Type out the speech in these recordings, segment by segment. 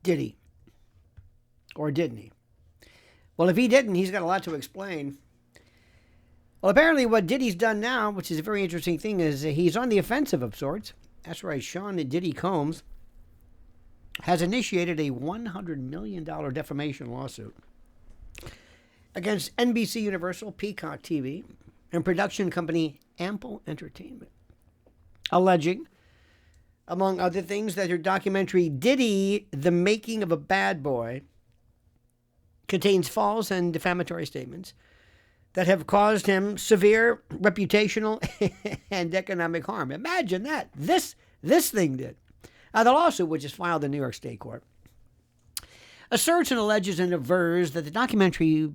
Did he? Or didn't he? Well, if he didn't, he's got a lot to explain. Well, apparently what Diddy's done now, which is a very interesting thing, is he's on the offensive of sorts. That's right, Sean Diddy Combs has initiated a $100 million defamation lawsuit against NBCUniversal, Peacock TV, and production company Ample Entertainment, alleging, among other things, that her documentary Diddy, The Making of a Bad Boy, contains false and defamatory statements that have caused him severe reputational and economic harm. Imagine that. This thing did. Now, the lawsuit, which is filed in New York State Court, asserts and alleges and avers that the documentary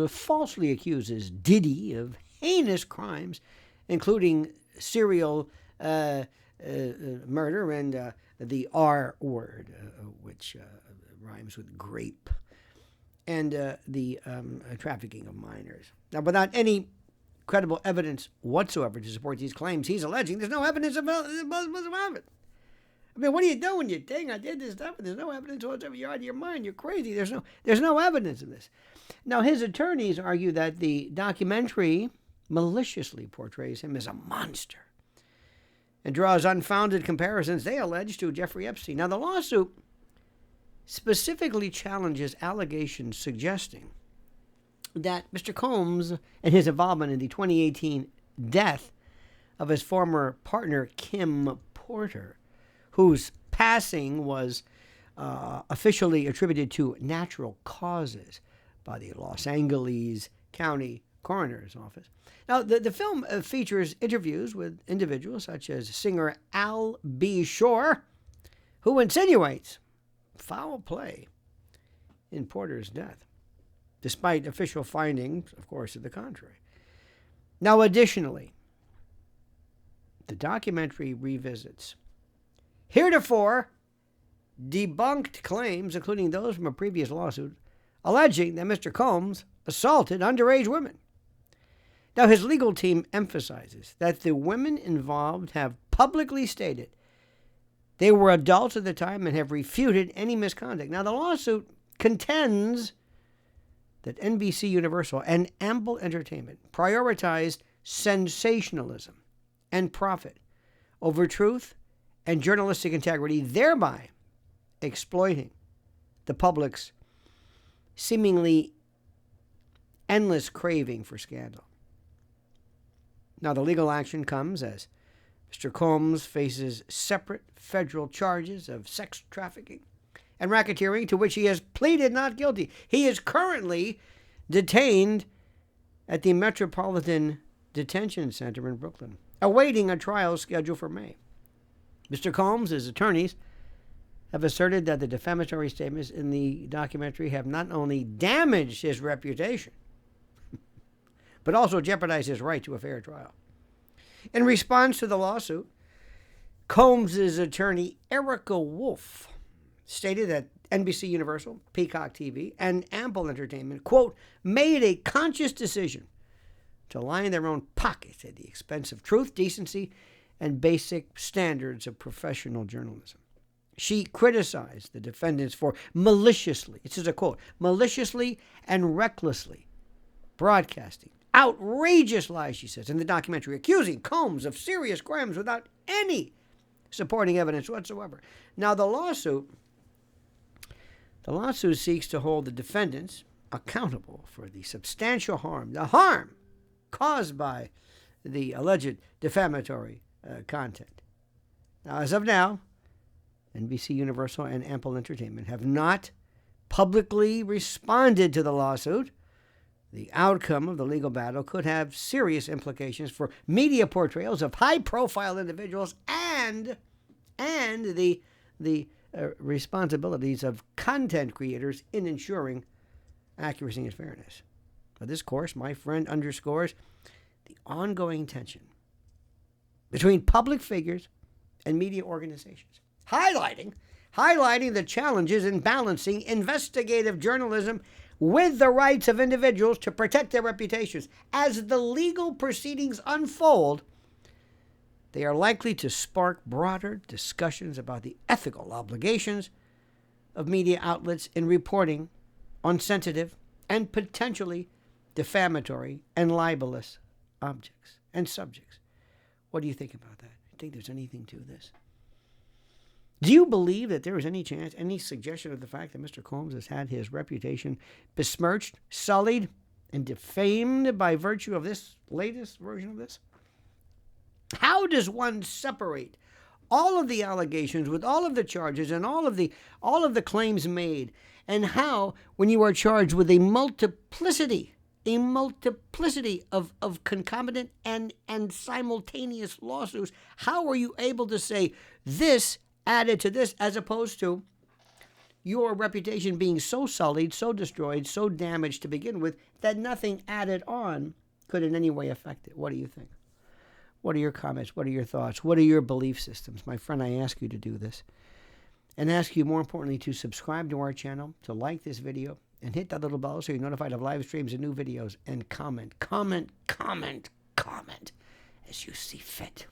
falsely accuses Diddy of heinous crimes, including serial murder and the R word, which rhymes with grape, and the trafficking of minors. Now, without any credible evidence whatsoever to support these claims he's alleging, there's no evidence of it. I mean, what are you doing? You're saying I did this stuff, and there's no evidence whatsoever. You're out of your mind. You're crazy. There's no evidence of this. Now, his attorneys argue that the documentary maliciously portrays him as a monster and draws unfounded comparisons, they allege, to Jeffrey Epstein. Now, the lawsuit specifically challenges allegations suggesting that Mr. Combs and his involvement in the 2018 death of his former partner, Kim Porter, whose passing was officially attributed to natural causes by the Los Angeles County Coroner's Office. Now, the film features interviews with individuals such as singer Al B. Shore, who insinuates foul play in Porter's death, despite official findings, of course, to the contrary. Now, additionally, the documentary revisits heretofore debunked claims, including those from a previous lawsuit, alleging that Mr. Combs assaulted underage women. Now, his legal team emphasizes that the women involved have publicly stated they were adults at the time and have refuted any misconduct. Now, the lawsuit contends that NBCUniversal and Ample Entertainment prioritized sensationalism and profit over truth and journalistic integrity, thereby exploiting the public's seemingly endless craving for scandal. Now, the legal action comes as Mr. Combs faces separate federal charges of sex trafficking and racketeering, to which he has pleaded not guilty. He is currently detained at the Metropolitan Detention Center in Brooklyn, awaiting a trial scheduled for May. Mr. Combs' attorneys have asserted that the defamatory statements in the documentary have not only damaged his reputation, but also jeopardized his right to a fair trial. In response to the lawsuit, Combs' attorney, Erica Wolf, stated that NBCUniversal, Peacock TV, and Ample Entertainment, quote, made a conscious decision to line their own pockets at the expense of truth, decency, and basic standards of professional journalism. She criticized the defendants for maliciously, this is a quote, maliciously and recklessly broadcasting outrageous lies, she says, in the documentary, accusing Combs of serious crimes without any supporting evidence whatsoever. Now, the lawsuit seeks to hold the defendants accountable for the substantial harm, the harm caused by the alleged defamatory content. Now, as of now, NBCUniversal and Ample Entertainment have not publicly responded to the lawsuit. The outcome of the legal battle could have serious implications for media portrayals of high-profile individuals and the responsibilities of content creators in ensuring accuracy and fairness. But this course, my friend, underscores the ongoing tension between public figures and media organizations, highlighting the challenges in balancing investigative journalism with the rights of individuals to protect their reputations. As the legal proceedings unfold, they are likely to spark broader discussions about the ethical obligations of media outlets in reporting on sensitive and potentially defamatory and libelous objects and subjects. What do you think about that? Do you think there's anything to this? Do you believe that there is any chance, any suggestion of the fact that Mr. Combs has had his reputation besmirched, sullied, and defamed by virtue of this latest version of this? How does one separate all of the allegations with all of the charges and all of the claims made? And how, when you are charged with a multiplicity of concomitant and simultaneous lawsuits, how are you able to say this added to this, as opposed to your reputation being so sullied, so destroyed, so damaged to begin with that nothing added on could in any way affect it? What do you think? What are your comments? What are your thoughts? What are your belief systems? My friend, I ask you to do this. And ask you, more importantly, to subscribe to our channel, to like this video, and hit that little bell so you're notified of live streams and new videos. And comment as you see fit.